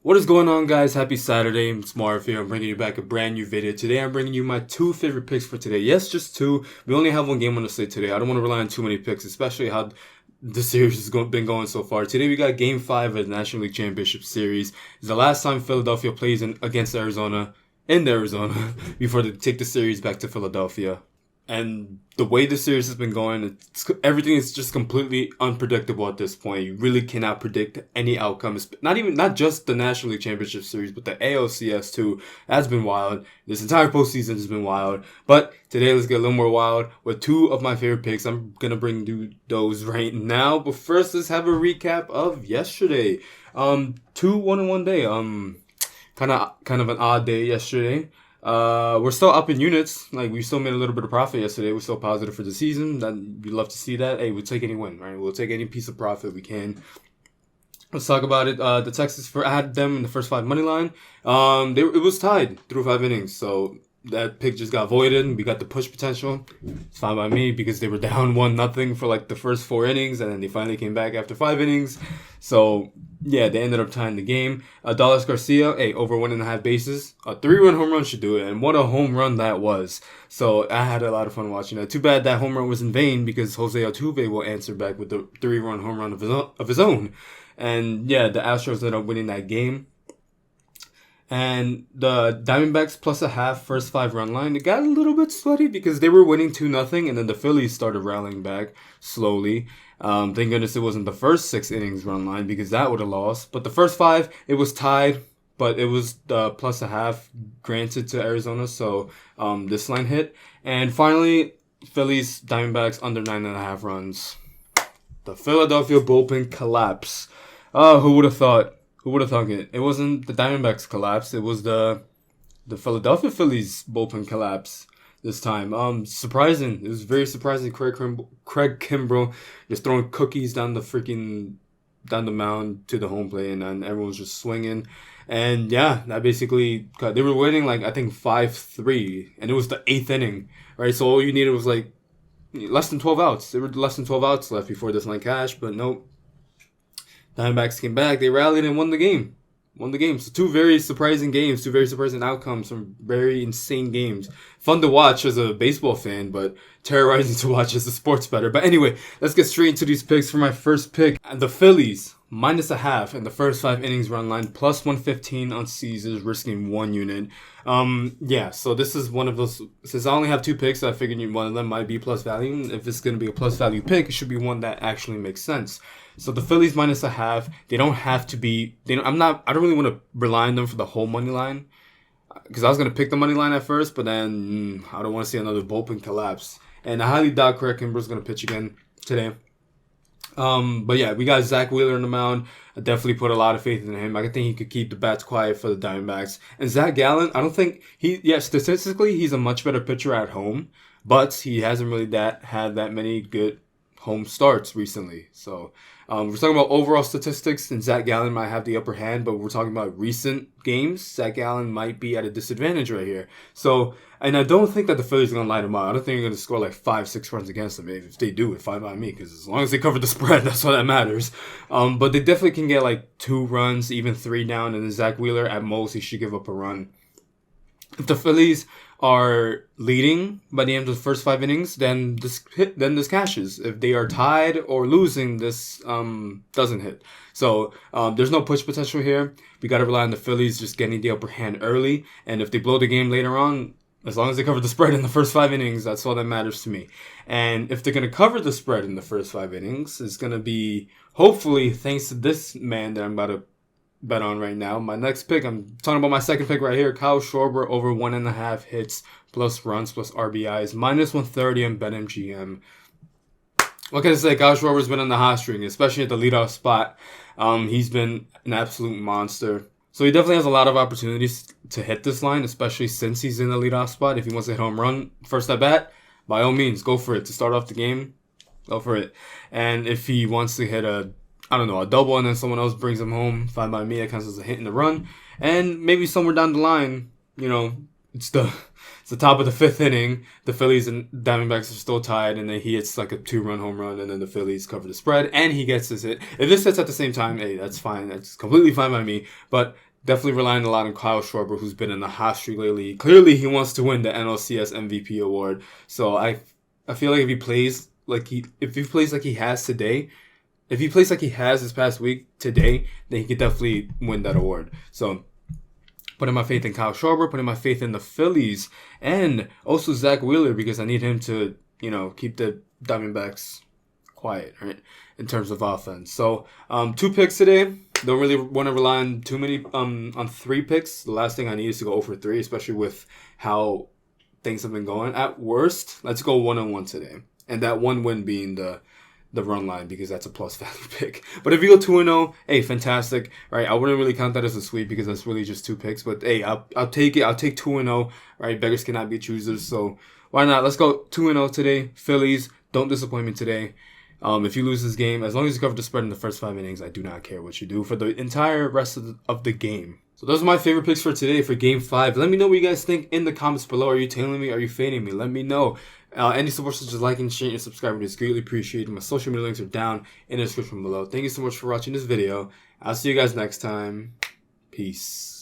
What is going on, guys? Happy Saturday. It's Marv here. I'm bringing you back a brand new video. Today I'm bringing you my two favorite picks for today. Yes, just two. We only have one game on the slate today. I don't want to rely on too many picks, especially how the series has been going so far. Today we got Game 5 of the National League Championship Series. It's the last time Philadelphia plays against Arizona, in Arizona, before they take the series back to Philadelphia. And the way the series has been going, everything is just completely unpredictable at this point. You really cannot predict any outcome. Not just the National League Championship Series, but the NLCS too. That's been wild. This entire postseason has been wild. But today, let's get a little more wild with two of my favorite picks. I'm gonna bring you those right now. But first, let's have a recap of yesterday. 2 1-in-1 day. Kind of an odd day yesterday. We're still up in units. Like, we still made a little bit of profit yesterday. We're still positive for the season. We love to see that. Hey, we'll take any win, right? We'll take any piece of profit we can. Let's talk about it. The Texas, I had them in the first 5 money line. It was tied through 5 innings. So that pick just got voided. We got the push potential. It's fine by me because they were down 1-0 for like the first 4 innings, and then they finally came back after 5 innings. So yeah, they ended up tying the game. Dallas Garcia, over 1.5 bases. A 3-run home run should do it, and what a home run that was. So I had a lot of fun watching that. Too bad that home run was in vain because Jose Altuve will answer back with the 3-run home run of his own. And yeah, the Astros ended up winning that game. And the Diamondbacks plus a half first 5 run line, it got a little bit sweaty because they were winning 2-0, and then the Phillies started rallying back slowly. Thank goodness it wasn't the first 6 innings run line because that would have lost. But the first 5, it was tied, but it was the plus a half granted to Arizona, so this line hit. And finally, Phillies Diamondbacks under 9.5 runs. The Philadelphia bullpen collapse. Who would have thought? Who would have thunk it? It wasn't the Diamondbacks collapse. It was the Philadelphia Phillies bullpen collapse this time. Surprising. It was very surprising. Craig Kimbrell just throwing cookies down the mound to the home plate, and then everyone was just swinging. And yeah, that basically they were winning like I think 5-3, and it was the 8th inning, right? So all you needed was like less than 12 outs. There were less than 12 outs left before this line cashed, but nope. Diamondbacks came back, they rallied and won the game. So 2 very surprising games, 2 very surprising outcomes from very insane games. Fun to watch as a baseball fan, but terrorizing to watch as a sports bettor. But anyway, let's get straight into these picks. For my first pick, the Phillies, minus a half in the first 5 innings run line, plus 115 on Caesars, risking 1 unit. Yeah, so this is one of those, since I only have 2 picks, I figured one of them might be plus value. If it's going to be a plus value pick, it should be one that actually makes sense. So the Phillies minus a half, they don't have to be, I don't really want to rely on them for the whole money line. Because I was going to pick the money line at first, but then I don't want to see another bullpen collapse. And I highly doubt Craig Kimbrell's going to pitch again today. But yeah, we got Zach Wheeler on the mound. I definitely put a lot of faith in him. I think he could keep the bats quiet for the Diamondbacks. And Zach Gallen, I don't think statistically he's a much better pitcher at home, but he hasn't really had that many good home starts recently. So we're talking about overall statistics, and Zach Gallen might have the upper hand, but we're talking about recent games. Zach Gallen might be at a disadvantage right here. So, and I don't think that the Phillies are going to light him out. I don't think they're going to score like 5-6 runs against them. If they do, it's fine by me, because as long as they cover the spread, that's all that matters. But they definitely can get like 2 runs, even 3 down, and then Zach Wheeler, at most, he should give up a run. If the Phillies are leading by the end of the first 5 innings, then this cashes. If they are tied or losing, this doesn't hit. So there's no push potential here. We got to rely on the Phillies just getting the upper hand early, and if they blow the game later on, as long as they cover the spread in the first 5 innings, that's all that matters to me. And if they're going to cover the spread in the first 5 innings, it's going to be, hopefully, thanks to this man that I'm about to bet on right now. My next pick, I'm talking about my second pick right here, Kyle Schwarber over 1.5 hits plus runs plus RBIs, minus 130 on BetMGM. What can I say? Kyle Schwarber's been on the hot string, especially at the leadoff spot. He's been an absolute monster. So he definitely has a lot of opportunities to hit this line, especially since he's in the leadoff spot. If he wants to hit home run first at bat, by all means, go for it. To start off the game, go for it. And if he wants to hit a double, and then someone else brings him home, fine by me. That counts as a hit in the run. And maybe somewhere down the line, it's the top of the 5th inning. The Phillies and Diamondbacks are still tied, and then he hits like a 2-run home run, and then the Phillies cover the spread, and he gets his hit. If this hits at the same time, hey, that's fine. That's completely fine by me. But Definitely relying a lot on Kyle Schwarber, who's been in the hot streak lately. Clearly, he wants to win the NLCS MVP award. So I feel like if he plays like he has today, if he plays like he has this past week today, then he could definitely win that award. So putting my faith in Kyle Schwarber, putting my faith in the Phillies, and also Zach Wheeler, because I need him to, keep the Diamondbacks quiet, right, in terms of offense. So 2 picks today. Don't really want to rely on too many on 3 picks. The last thing I need is to go 0-3, especially with how things have been going. At worst, let's go 1-1 today, and that one win being the run line, because that's a plus value pick. But if you go 2-0, hey, fantastic. Right, I wouldn't really count that as a sweep because that's really just 2 picks. But hey, I'll take it. I'll take 2-0. Right, beggars cannot be choosers. So why not? Let's go 2-0 today. Phillies, don't disappoint me today. If you lose this game, as long as you cover the spread in the first 5 innings, I do not care what you do for the entire rest of the game. So those are my favorite picks for today for Game 5. Let me know what you guys think in the comments below. Are you tailing me? Are you fading me? Let me know. Any support such as liking, sharing, and subscribing is greatly appreciated. My social media links are down in the description below. Thank you so much for watching this video. I'll see you guys next time. Peace.